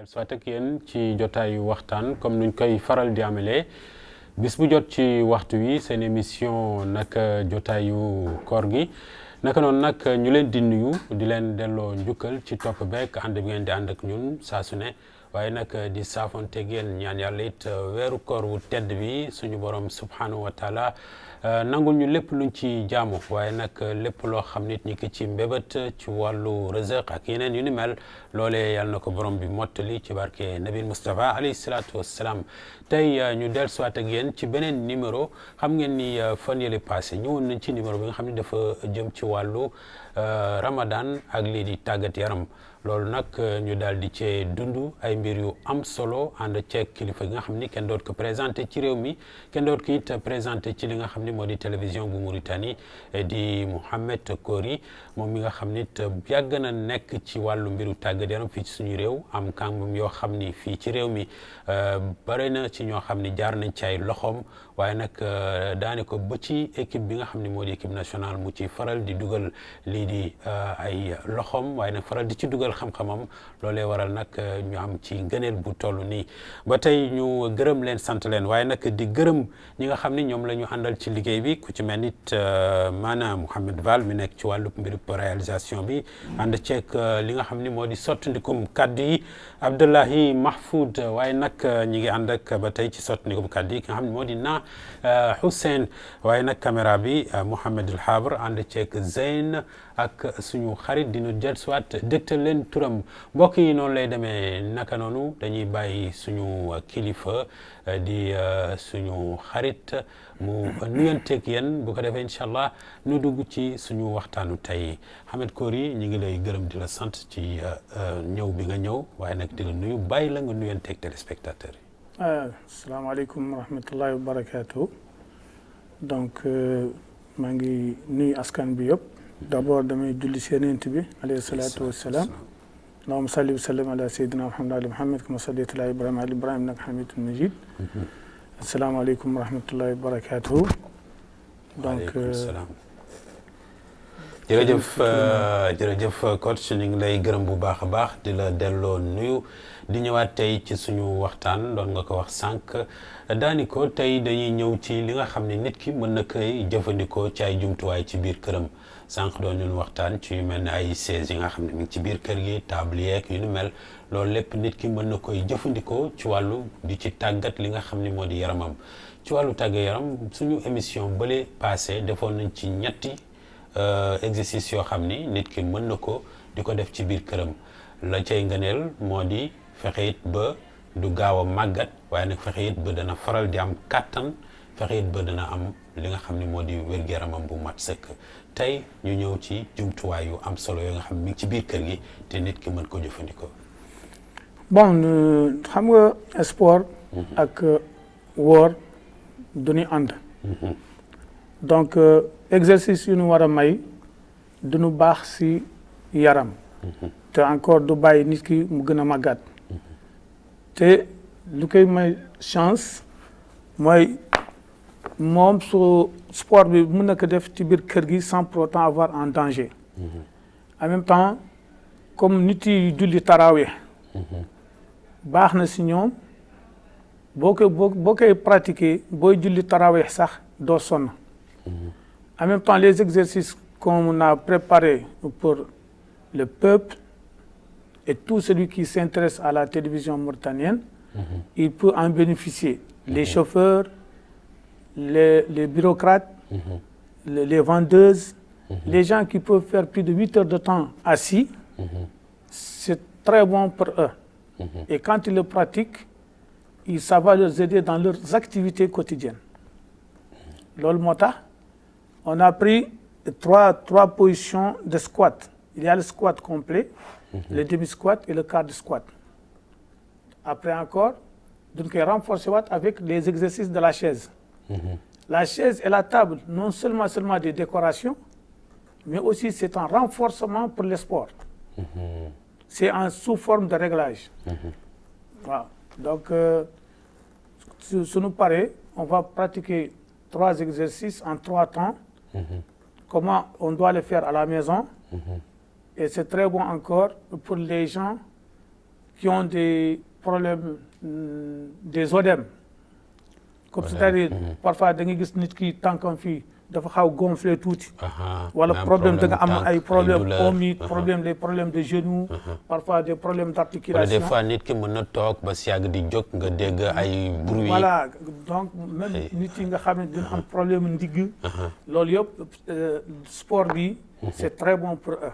soit ak yéen ci jotaayu waxtaan comme nuñ koy faral di amalee bis bu jot ci waxtu wi seen émission nag jotaayu koor gi naka noonu nag ñu leen di nuyu di leen delloo njukkal ci topp beek ànd bi ngeen di ànd ak ñun saa su ne waaye nag di saafonteeg yéen ñaan yàlla it weeru koor wu tedd bi suñu borom subhanahu wa taala nangul ñu lépp luñ ci jaamu waaye nag lépp loo xam nit ñi ki ci mbébét ci wàllu rëzëq ak yeneen yu ni mel loolee yàlla na ko borom bi mottali ci barke nabil Mustafa alayhi salaatu wassalaam tey ñu dellusiwaat ak yéen ci beneen numéro xam ngeen ni fan yële passé ñëwoon nañ ci numéro bi nga xam ne dafa jëm ci wàllu Ramadan ak lii di tàggat yaram loolu nag ñu daal di cee dund ay mbir yu am solo ànd ceeg kilifa gi nga xam ni kenn doot ko présenté ci réew mi kenn doot ko it présenté ci li nga xam ni moo di télévision bu Mauritanie di Mouhamed Kori moom mi nga xam ni yàgg na nekk ci wàllu mbiru tàggat yaram fii ci suñu réew am kàngam yoo xam ni fii ci réew mi bare na ci ñoo xam ni jaar nañ ci ay loxoom waaye nag daane ko ba ci équipe bi nga xam ni moo di équipe nationale mu ci faral di dugal lii di ay loxoom waaye nag faral di ci dugal xam-xamam loolee waral nag ñu am ci ngëneel bu toll nii ba tey ñu gërëm leen sant leen waaye nag di gërëm ñi nga xam ni ñoom la ñu àndal ci liggéey bi ku ci mel nit maanaam Mouhamed Val mi nekk ci wàllu mbirub réalisation bi ànd ceeg li nga xam ni moo di sottandikum kaddu yi Abdullahi Mahfoud waaye nag ñi ngi ànd ak ba tey ci sottandikum kaddu yi ki nga xam ne moo di na Hussein waaye nag caméra bi Mouhamed El Habr ànd ceeg Zeyn ak suñu xarit dinu jël soit dégtal leen turam mbokk yi noonu lay demee naka noonu dañuy bàyyi suñu kilifa di suñu xarit mu nuyanteeg yéen bu ko defee incha allah nu dugg ci suñu waxtaanu tey Mouhamed Kori ñu ngi lay gërëm di la sant ci ñëw bi nga ñëw waaye nag di la nuyu bàyyi la nga nuyanteeg téléspectateurs yi. asalaamaaleykum wa rahmatullahi wa barakaatu. donc maa ngi nuyu askan bi yëpp. d'abord damay julli si Yonent bi alayhi salaatu wassalaam allahumma salli wa sallim ala sayyidina Muhammad ali Muhammad kama sallayta ala Ibrahima ali Ibrahima innaka hamidun majid. asalaamaaleykum wa rahmatullahi wa barakaatuhu. donc jërëjëf coach ñu ngi lay gërëm bu baax a baax di la delloo nuyu di ñëwaat tey ci suñu waxtaan doon nga ko wax sànq daani ko tey dañuy ñëw ci li nga xam ne nit ki mën na koy jëfandikoo ci ay jumtuwaay ci biir këram sànq doon ñun waxtaan ci yu mel ne ay chaise yi nga xam ne mi ngi ci biir kër gi table yeeg yu nu mel loolu lépp nit ki mën na koy jëfandikoo ci wàllu di ci tàggat li nga xam ne moo di yaramam ci wàllu tàggat yaram suñu émission bële passé defoon nañ ci ñetti exercice yoo xam ni nit ki mën na ko di ko def ci biir këram la cay ngëneel moo di fexe it ba du gaaw a màggat waaye nag fexe it ba dana faral di am kàttan fexe it ba dana am li nga xam ni moo di wér-gu-yaramam bu mat sëkk tey ñu ñëw ci jumtuwaay yu am solo yoo nga xam mi ngi ci biir kër gi te nit ki mën ko jëfandikoo. bon xam nga sport. ak woor du ñu ànd. donc exercice yu ñu war a may du ñu baax si yaram. te encore du bàyyi nit ki mu gën a màggat. te lu koy may chance mooy moom su sport bi mën na ko def ci biir kër gi sans pour autant avoir un danger. en même temps comme nit yi julli tarawih baax na si ñoom boo koy pratiquer booy julli tarawih sax doo sonn. en même temps les exercices qu'on a préparés pour le peuple et tout celui qui s'intéresse à la télévision mauritanienne, il peut en bénéficier. Les chauffeurs, les bureaucrates, les vendeuses, les gens qui peuvent faire plus de 8 heures de temps assis, c'est très bon pour eux. Et quand ils le pratiquent, ça va les aider dans leurs activités quotidiennes. Loolu moo tax on a pris trois positions de squat. Il y a le squat complet, le demi-squat et le quart de squat. Après encore, donc renforcer avec les exercices de la chaise. La chaise et la table, non seulement des décorations, mais aussi c'est un renforcement pour le sport. C'est sous forme de réglage. Voilà. Donc, si nous paraît, on va pratiquer 3 exercices en 3 temps. Comment on doit le faire à la maison. Et c'est très bon encore pour les gens qui ont des problèmes des ODEM. Comme c'est-à-dire parfois da ngay gis nit ki tànkam fii dafa xaw gonflé tuuti. wala problème da nga am ay problème omite problème les problèmes de genoux. parfois des problèmes d'articulation. wala des fois nit ki mën na toog ba si yàgg di jóg nga dégg ay bruit. voilà donc même nit yi nga xam ne dina am problème ndigg. loolu yëpp sport bi c'est très bon pour eux.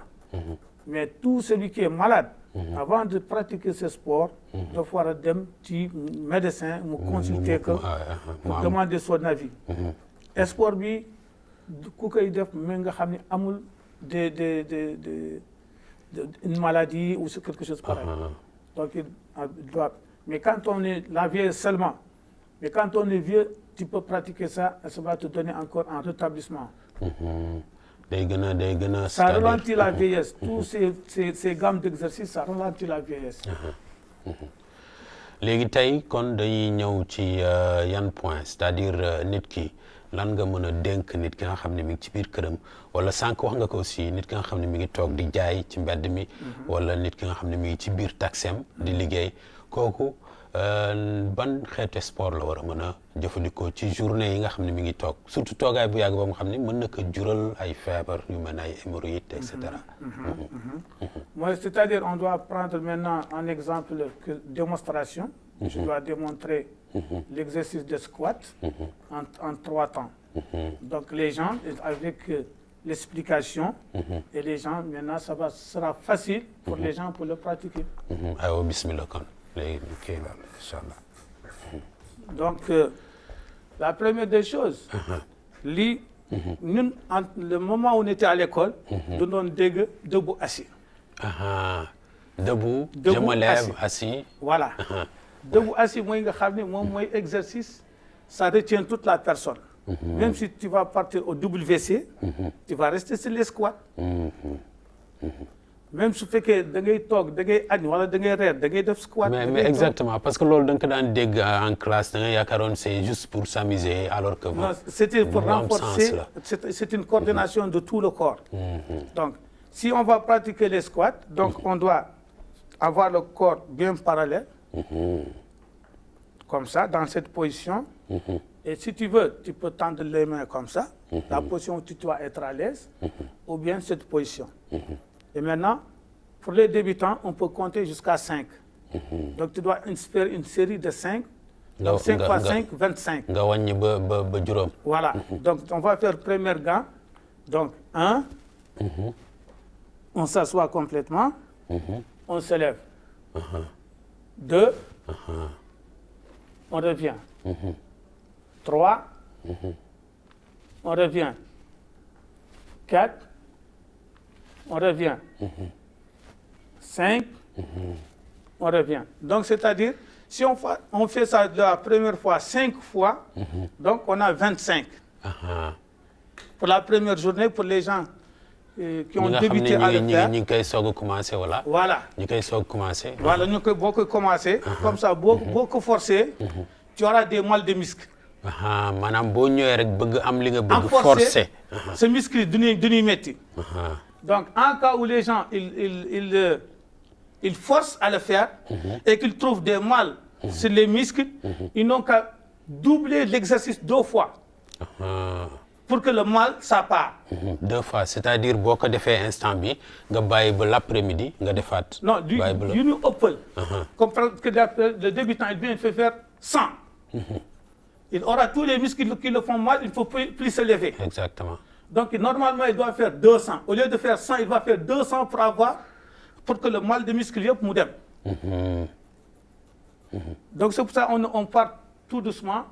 mais tout celui qui est malade. avant de pratiquer ce sport. dafa war a dem ci médecin mu consulter que pour demander son avis. sport bi ku koy def mais nga xam ne amul une maladie ou quelque chose pareil. donc il doit mais quand on est la vieillesse seulement mais quand on est vieux tu peux pratiquer ça et ça va te donner encore un rétablissement. day gën a ça ralentit la vieillesse. tous ces gammes d'exercice ça ralentit la vieillesse. léegi tey kon dañuy ñëw ci yan point c'est-à-dire nit ki lan nga mën a dénk nit ki nga xam ne mi ngi ci biir këram wala sànq wax nga ko aussi nit ki nga xam ne mi ngi toog di jaay ci mbedd mi. wala nit ki nga xam ne mi ngi ci biir taxem di liggéey kooku ban xeetu sport la war a mën a jëfandikoo ci journée yi nga xam ne mi ngi toog surtout toogaay bu yàgg ba nga xam ne mën na ko jural ay feebar yu mel ne ay hémorroïdes et cetera. Moi, c'est-à-dire on doit prendre maintenant un exemple de démonstration. Je dois démontrer l'exercice de squat en 3 temps. Donc les gens avec l'explication et les gens maintenant sera facile pour les gens pour le pratiquer. aywa bismillah kon. Donc, la première des choses, nous, le moment où on était à l'école, nous donnons debout assis. Debout, je me lève assis. Voilà. Debout assis, moi, exercice, ça retient toute la personne. Même si tu vas partir au WC, tu vas rester sur les squats. Même su fekkee da ngay toog da ngay añ wala da ngay reer da ngay def squat. mais exactement parce que loolu da nga ko daan dégg en classe da nga yaakaaroon c'est juste pour s'amuser alors que. non c'était pour renforcer c'est une coordination de tout le corps. donc si on va pratiquer les squats donc on doit avoir le corps bien parallèle. comme ça dans cette position. et si tu veux tu peux tendre les mains comme ça. la position où tu dois être à l'aise. ou bien cette position. Et maintenant, pour les débutants, on peut compter jusqu'à 5. Donc, tu dois faire une série de 5. Donc, 5 fois 5, 25. Voilà. Donc, on va faire première gamme. Donc, 1. On s'assoit complètement. On se lève. 2. On revient. 3. On revient. 4. On revient. 5, on revient. Donc, c'est-à-dire, si on fait ça la première fois 5 fois, donc on a 25. Pour la première journée, pour les gens qui ont débuté à le faire. Voilà. Voilà, nous avons beaucoup commencé. Comme ça, beaucoup forcé, tu auras des mal de muscles. En forcer. Ce muscle de métier. Donc, en cas où les gens ils forcent à le faire et qu'ils trouvent des mal sur les muscles, ils n'ont qu'à doubler l'exercice 2 fois pour que le mal, ça part. 2 fois, c'est-à-dire que tu fais instant bi, tu vas l'après-midi, tu fais non, du open. Comme que le débutant, il vient faire 100. Il aura tous les muscles qui le font mal, il ne faut plus se lever. Exactement. Donc, normalement, il doit faire 200. Au lieu de faire 100, il va faire 200 pour que le mal de muscle soit moudem. Donc, c'est pour ça qu'on part tout doucement.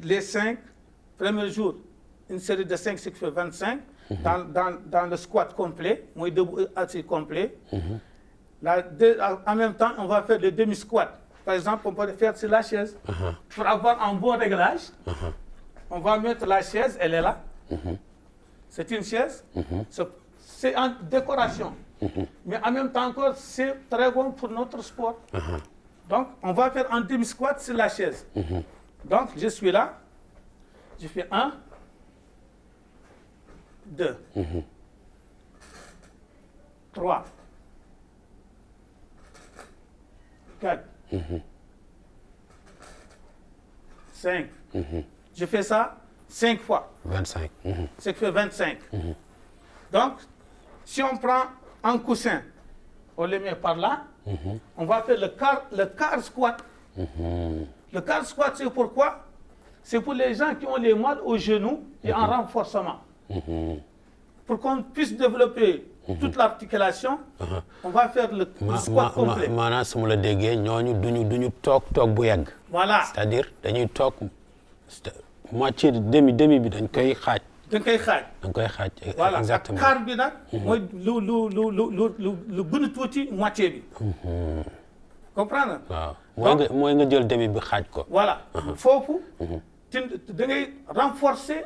Les 5 premiers jours, une série de 5, ce qui fait 25. Dans le squat complet, moi, debout assis complet. En même temps, on va faire le demi-squat. Par exemple, on peut le faire sur la chaise. Pour avoir un bon réglage, on va mettre la chaise, elle est là. C'est une chaise, c'est en décoration. Mais en même temps encore, c'est très bon pour notre sport. Donc, on va faire un demi-squat sur la chaise. Donc, je suis là, je fais 1, 2, 3, 4, 5. Je fais ça 5 fois. 25. Ce qui fait 25. Donc, si on prend un coussin, on le met par là, on va faire le quart squat. Le quart squat, c'est pourquoi? C'est pour les gens qui ont les mal au genou et en renforcement. Pour qu'on puisse développer toute l'articulation, on va faire le squat complet. maanaam su ma la déggee ñooñu duñu toog bu yàgg. Voilà. C'est-à-dire dañuy toog moitié demi bi dañ koy xaaj. dañ koy xaaj. voilà exactement. ak quart bi nag. mooy lu gën a tuuti moitié bi. comprendre nga. waaw mooy nga jël demi bi xaaj ko. voilà foofu. da ngay renforcer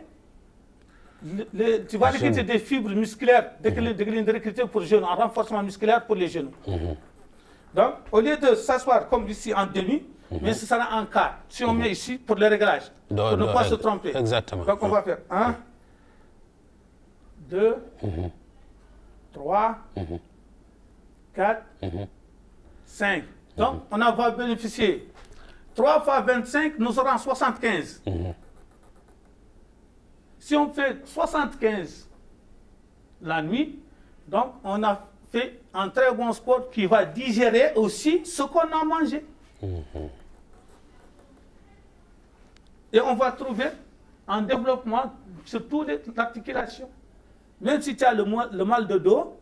tu vas recruter des fibres musculaires. da nga leen di recruter pour genoux en renforcement musculaire pour les genoux. Donc, au lieu de s'asseoir comme ici en demi, mais ce sera en quart. Si on met ici pour le réglage, pour ne pas se tromper. Exactement. Donc, on va faire 1, 2, 3, 4, 5. Donc, on va bénéficier. 3 fois 25, nous aurons 75. Si on fait 75 la nuit, donc on a fait un très bon sport qui va digérer aussi ce qu'on a mangé. Et on va trouver un développement sur toute l'articulation. Même si tu as le mal de dos,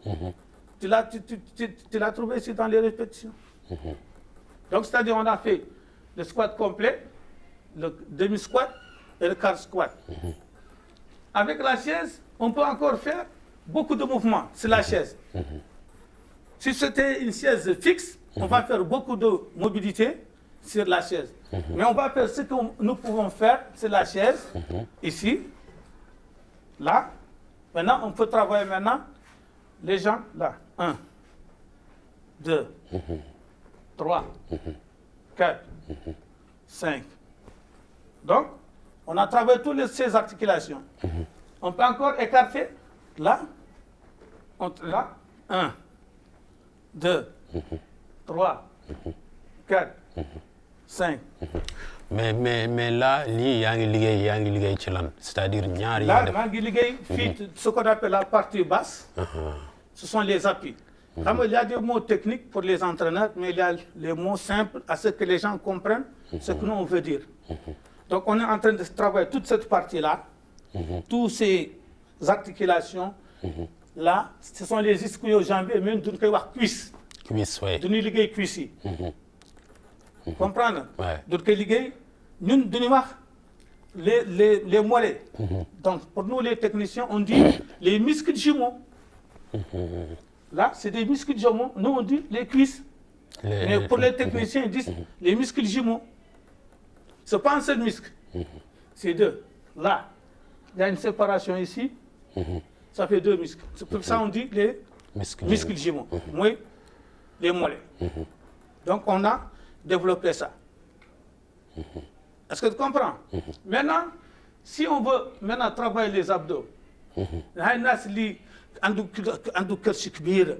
tu l'as trouvé ici dans les répétitions. Donc, c'est-à-dire on a fait le squat complet, le demi-squat et le quart squat. Avec la chaise, on peut encore faire beaucoup de mouvements sur la chaise. Si c'était une chaise fixe, on va faire beaucoup de mobilité sur la chaise. Mais on va faire ce que nous pouvons faire sur la chaise, ici, là. Maintenant, on peut travailler maintenant les jambes là. 1, 2, 3, 4, 5. Donc, on a travaillé toutes ces articulations. On peut encore écarter là, là, 1, 2, 3, 4, 5. Mais là, yaa ngi liggéey ci lan, c'est-à-dire ñaar yi. Là, maa ngi liggéey fii ce qu'on appelle la partie basse. Ce sont les appuis. Xam nga, il y a des mots techniques pour les entraîneurs, mais il y a les mots simples à ce que les gens comprennent ce que nous on veut dire. Donc, on est en train de travailler toute cette partie-là, toutes ces articulations. Là, ce sont les ischio-jambiers, même duñ koy wax cuisse. Cuisse, oui. Duñuy liggéey cuisse yi. Comprendre? Ouais. duñ koy liggéey ñun duñu wax les mollets. Donc, pour nous les techniciens, on dit les muscles jumeaux. Là, c'est des muscles jumeaux. Nous, on dit les cuisses. Mais pour les techniciens, ils disent les muscles jumeaux. Ce n'est pas un seul muscle. C'est deux. Là, il y a une séparation ici. Ça fait deux muscles. C'est pour ça qu'on dit les muscles jumeaux. Moi, les mollets. Donc, on a développé ça. Est-ce que tu comprends? Maintenant, si on veut maintenant travailler les abdos, الناس اللي عنده كرش كبير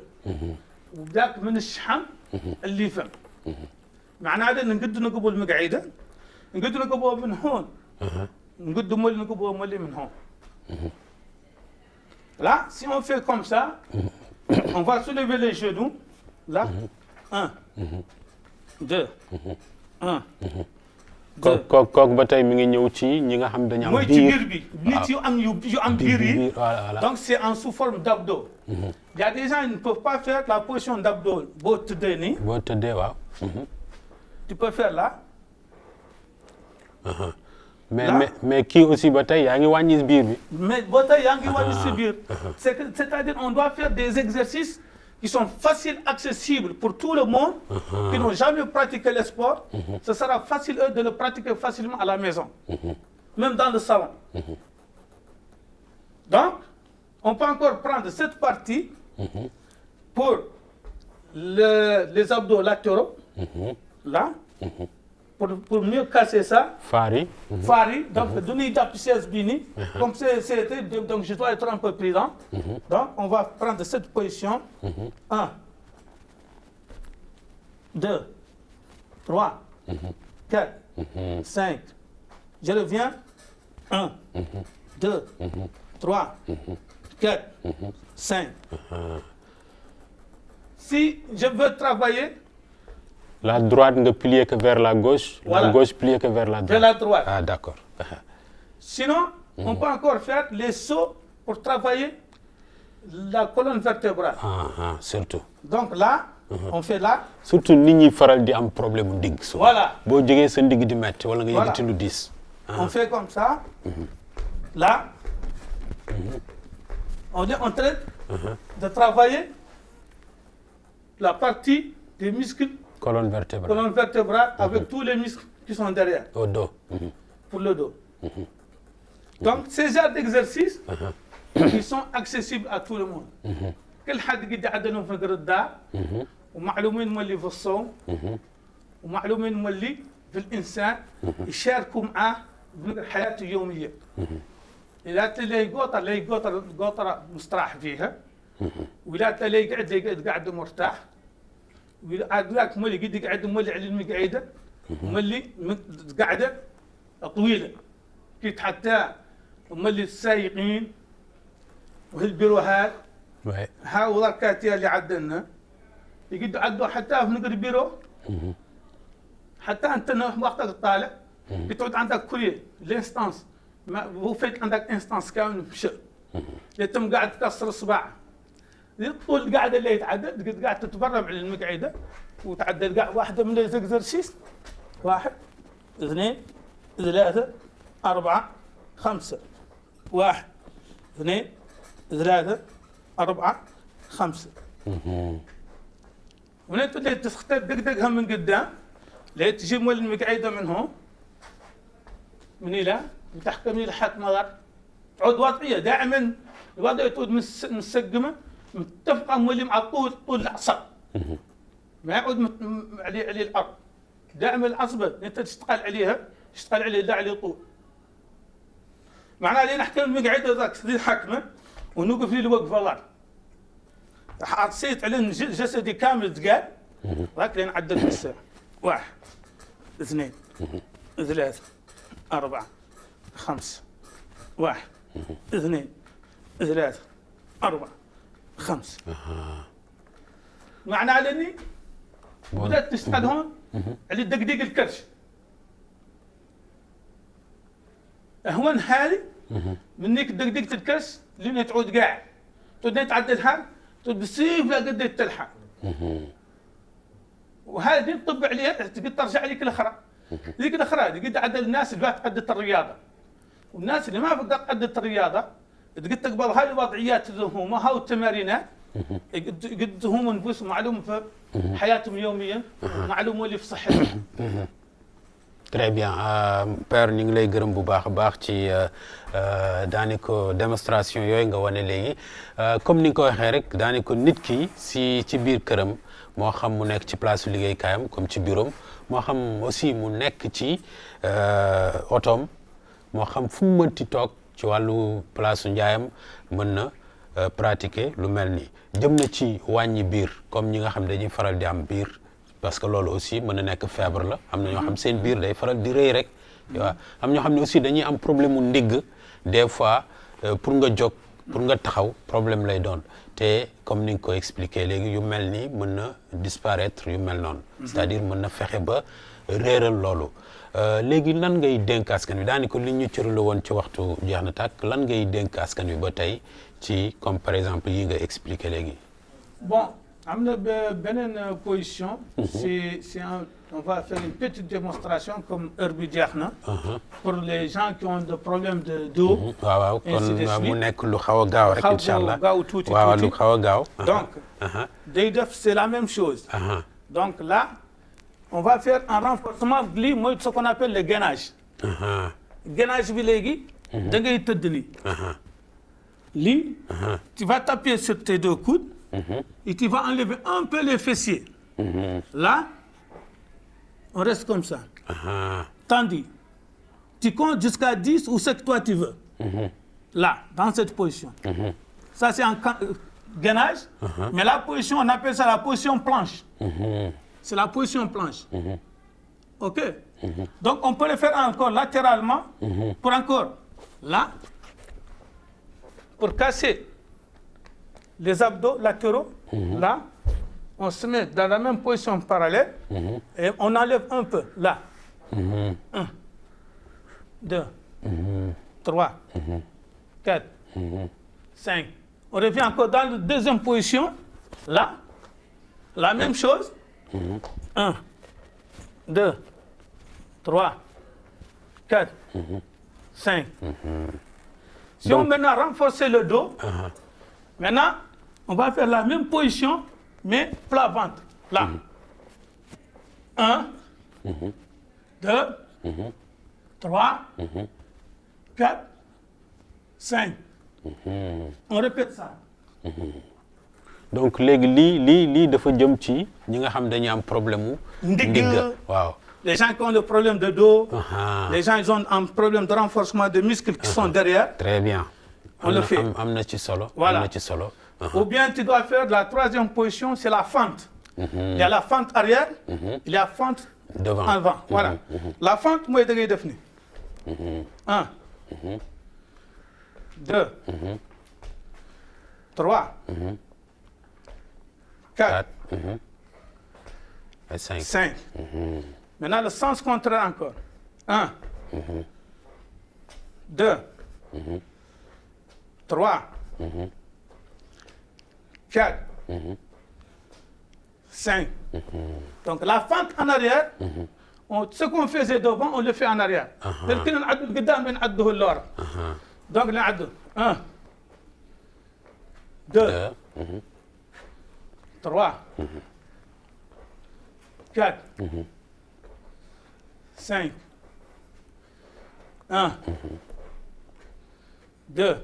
وبداك من الشحم اللي فم معناه هذا نقد نقبوا المقعده نقد نقبوا من هون نقد مول نقبوا مولي من هون. Là, si on fait comme ça, on va soulever les genoux. Là, 1, 2, 1. Kooku ba tey mi ngi ñëw ci ñi nga xam dañu am mooy ci biir bi nit yu am biir yi. Donc c'est en sous forme d'abdos. Il y a des gens qui ne peuvent pas faire la position d'abdos boo tëddee nii. boo tëddee waaw. Tu peux faire là. mais kii aussi ba tey yaa ngi wàññi biir bi. Mais ba tey yaa ngi wàññi si biir. C'est-à-dire on doit faire des exercices qui sont faciles, accessibles pour tout le monde, qui n'ont jamais pratiqué le sport. Ce sera facile eux de le pratiquer facilement à la maison, même dans le salon. Donc, on peut encore prendre cette partie pour les abdos latéraux, là, pour mieux casser ça. Fari. Donc, donner une chaise bini. Comme c'était, donc je dois être un peu prudent. Donc, on va prendre cette position. 1, 2, 3, 4, 5. Je reviens. 1, 2, 3, 4, 5. Si je veux travailler... La droite ne plie que vers la gauche, voilà. La gauche plie que vers la droite. Vers la droite. Ah, d'accord. Sinon, on peut encore faire les sauts pour travailler la colonne vertébrale. Surtout. Donc là, on fait là. Surtout, nous faral di am problème ndig. Voilà. Bo jógee sa ndig di metti wala nga yëgati lu diis. On fait comme ça. Là. On est en train de travailler la partie des muscles. Colonne vertébrale. Avec tous les muscles qui sont derrière. Au dos. Pour le dos. Donc, ces genres d'exercices, ils sont accessibles à tout le monde. كل حد قد عندنا في القرداء ومعلومين مولي في الصوم ومعلومين مولي في الإنسان يشاركوا معاه بالحياة اليومية. إذا تلاقي قطرة مستراح فيها ولا تلاقي قاعد مرتاح ولا مولي قد قاعد مولي على المقعدة مولي قاعدة طويلة كي حتى مولي السايقين وهالبيروهات هاو ذكاتي اللي عندنا يقدروا عدوا حتى في نقر بيرو حتى انت وقتك طالع بتقعد عندك كل الانستانس هو فيك عندك انستانس كامل مشى يتم قاعد تكسر الصباع طول القعده اللي يتعدد قاعد تتبرم على المقعده وتعدل قاعد واحده من الاكزرسيس 1 2 3 4 5 1 2 3 4 5 ونت اللي تختار دقدقها من قدام اللي تجي مول المقعده من هون من هنا وتحكمي لحد مضر تعود وضعيه دائما الوضعيه تعود مسقمه متفقه مولي مع طول الاعصاب ما يعود على الارض دائما العصبه انت تشتغل عليها لا عليه طول معناها اللي نحكم المقعده ذاك ذي الحكمه ونوقف لي الوقفه ضار حسيت على جسدي كامل ثقال ذاك اللي نعدل في الساعه 1 2 3 4 5 1 2 3 4 5 معناه لاني بدات تشتغل هون على دقديق الكرش اهون هذه منك دقدقة الكرش لين تعود قاعد تعود تعدل هذا تعود بسيف لا قد تلحق وهذه تطبع عليها تقدر ترجع عليك الاخرى ذيك الاخرى قد عدد الناس اللي تقدر الرياضه والناس اللي ما بقدر تقدر الرياضه تقدر تقبل هاي الوضعيات اللي هم هاو التمارينات قد هم انفسهم معلوم في حياتهم يوميا معلوم اللي في صحتهم. Très bien père ñu ngi lay gërëm bu baax ci daaniko démonstration yooyu nga wane léegi comme ni nga ko waxee rek daaniko nit ki ci biir këram moo xam mu nekk ci place liggéeykaayam comme ci bureau moo xam aussi mu nekk ci otoom moo xam fu mu mënti toog ci wàllu place njaayam mën na pratiquer lu mel nii jëm na ci wàññi biir comme ñi nga xam dañuy faral di am biir parce que loolu aussi mën na nekk feebar la am na ñoo xam seen biir day faral di rëy rek waaw am ñoo xam ne aussi dañuy am problème mu ndigg des fois pour nga jóg pour nga taxaw problème lay doon te comme ni nga ko expliqué léegi yu mel nii mën na disparaître yu mel noonu c'est-à-dire mën na fexe ba réeral loolu léegi lan ngay dénk askan wi daanaka li ñu cërale woon ci waxtu jeex na tàkk lan ngay dénk askan wi ba tey ci comme par exemple yi nga expliqué léegi. Bon, une position, on va faire une petite démonstration comme Herbie Diachna pour les gens qui ont des problèmes de dos. waaw kon mu nekk lu xaw a gaaw rek inchallah waaw lu xaw a gaaw. Donc, c'est la même chose. Donc là, on va faire un renforcement de ce qu'on appelle le gainage. Gainage bi légui da ngay teud ni. Tu vas taper sur tes deux coudes. Et tu vas enlever un peu les fessiers. Là, on reste comme ça. Tandis, tu comptes jusqu'à 10 ou ce que toi tu veux. Là, dans cette position. Ça, c'est un gainage. Mais la position, on appelle ça la position planche. C'est la position planche. OK. Donc, on peut le faire encore latéralement pour encore là, pour casser les abdos latéraux. Là, on se met dans la même position parallèle et on enlève un peu là. 1, 2, 3, 4, 5. On revient encore dans la deuxième position. Là, la même chose. 1, 2, 3, 4, 5. Si on maintenant renforcer le dos, maintenant, on va faire la même position, mais plat ventre. Là. 1, 2, 3, 4, 5. On répète ça. donc léegi lii dafa jëm ci ñi nga xam dañuy am problème mu. ndigg waaw. Les gens qui ont le problème de dos, les gens ils ont un problème de renforcement de muscles qui sont derrière. Très bien. On le fait. am na ci solo. Voilà. am na ci solo. Ou bien tu dois faire la troisième position, c'est la fente. Il y a la fente arrière, il y a la fente devant. avant. Voilà. La fente, moi, je vais définir. 1, 2, 3, 4, 5. Maintenant, le sens contraire encore. 1, 2, 3, 4, 5. Donc, la fente en arrière, ce qu'on faisait devant, on le fait en arrière. Donc, 1, 2, 3, 4, 5, 1, 2,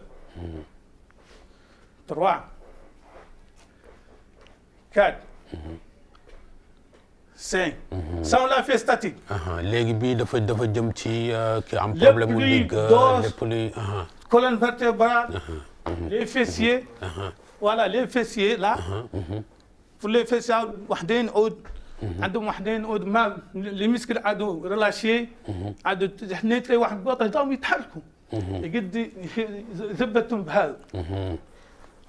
3, 4, 5. Ça, on l'a fait statique. léegi bii dafa jëm ci ki am problème mu ndigg lépp luy. Colonne vertébrale, les fessiers. Voilà, les fessiers là. Pour les fessiers, واحدين عود عندهم واحدين عود ما les muscles عادوا relâchés عادوا حنا تلاقي واحد بواطه يضاهم يتحركوا يقد زبتهم بهذا.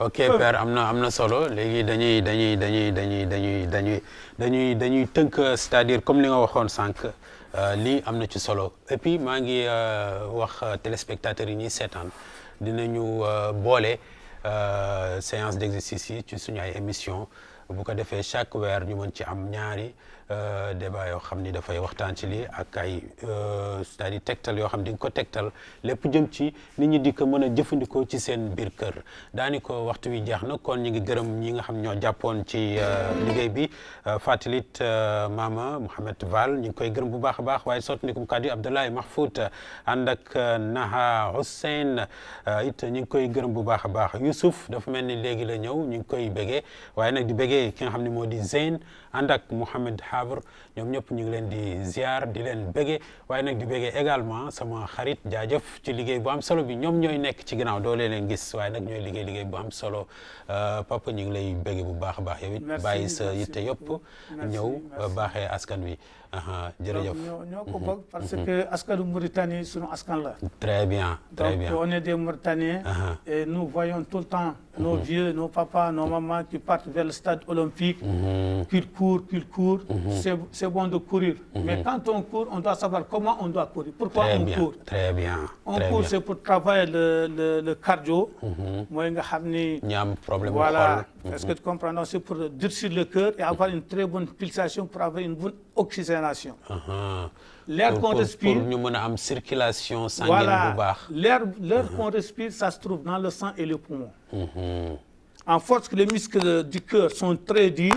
ok père am na solo léegi dañuy tënk c'est-à-dire comme li nga waxoon sànq lii am na ci solo et puis maa ngi wax téléspectateurs yi ñuy seetaan dinañu boole séance d'exercice yi ci suñu ay émission bu ko defee chaque weer ñu mën ci am ñaari débat yoo xam ni dafay waxtaan ci lii ak ay c'est-à-dire tegtal yoo xam di nga ko tegtal lépp jëm ci nit ñi di ko mën a jëfandikoo ci seen biir kër daani ko waxtu wi jeex na kon ñu ngi gërëm ñi nga xam ñoo jàppoon ci liggéey bi fàttalit Mama Mouhamed Val ñu ngi koy gërëm bu baax a baax waaye sottandikum kàddu yi Abdoulaye Mahfout ànd ak Naha Hussein it ñu ngi koy gërëm bu baax a baax Youssouf dafa mel ni léegi la ñëw ñu ngi koy bégee waaye nag di bégee ki nga xam ne moo di Zeyn ànd ak Mouhamed Habre ñoom ñëpp ñu ngi leen di ziar di leen bége waaye nag di bége également sama xarit jaajëf ci liggéey bu am solo bi ñoom ñooy nekk ci ginnaaw doo leen gis waaye nag ñooy liggéey bu am solo papa ñu ngi lay bége bu baax a baax yow it bàyyi sa yitte yëpp ñëw baaxee askan wi jërëjëf. ñoo ko bokk parce que askanu Mauritanie sunu askan la. très bien très bien. Donc on est des Mauritaniens et nous voyons tout le temps nos vieux, nos papas, nos mamans qui partent vers le stade olympique, qu'ils courent. C'est bon de courir. Mais quand on court, on doit savoir comment on doit courir. Pourquoi on court? Très bien. On court, c'est pour travailler le cardio. Moi, ñi am problème voilà. Est-ce que tu comprends? Donc, c'est pour durcir le cœur et avoir une très bonne pulsation pour avoir une bonne oxygénation. L'air qu'on respire. Pour ñu mën a am circulation sanguine bu baax. L'air qu'on respire, ça se trouve dans le sang et les poumons. En force que les muscles du cœur sont très durs,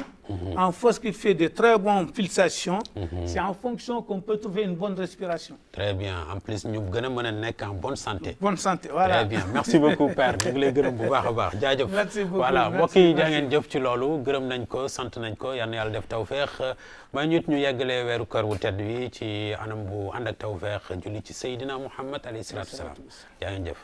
en force qu'il fait de très bonnes pulsations, c'est en fonction qu'on peut trouver une bonne respiration. Très bien. En plus, ñu gën a mën a nekk en bonne santé. Bonne santé, voilà. Très bien. Merci beaucoup père. ñu ngi lay gërëm bu baax a baax jaajëf. Merci beaucoup. Voilà mbokk yi jaa ngeen jëf ci loolu gërëm nañ ko sant nañ ko yal na yàlla def tawfeex ba ñu yeggalee weeru kër wu tedd wi ci anam bu ànd ak tawfeex julli ci Seydina Muhammad alayhi salaatu wa salaam jaa ngeen jëf.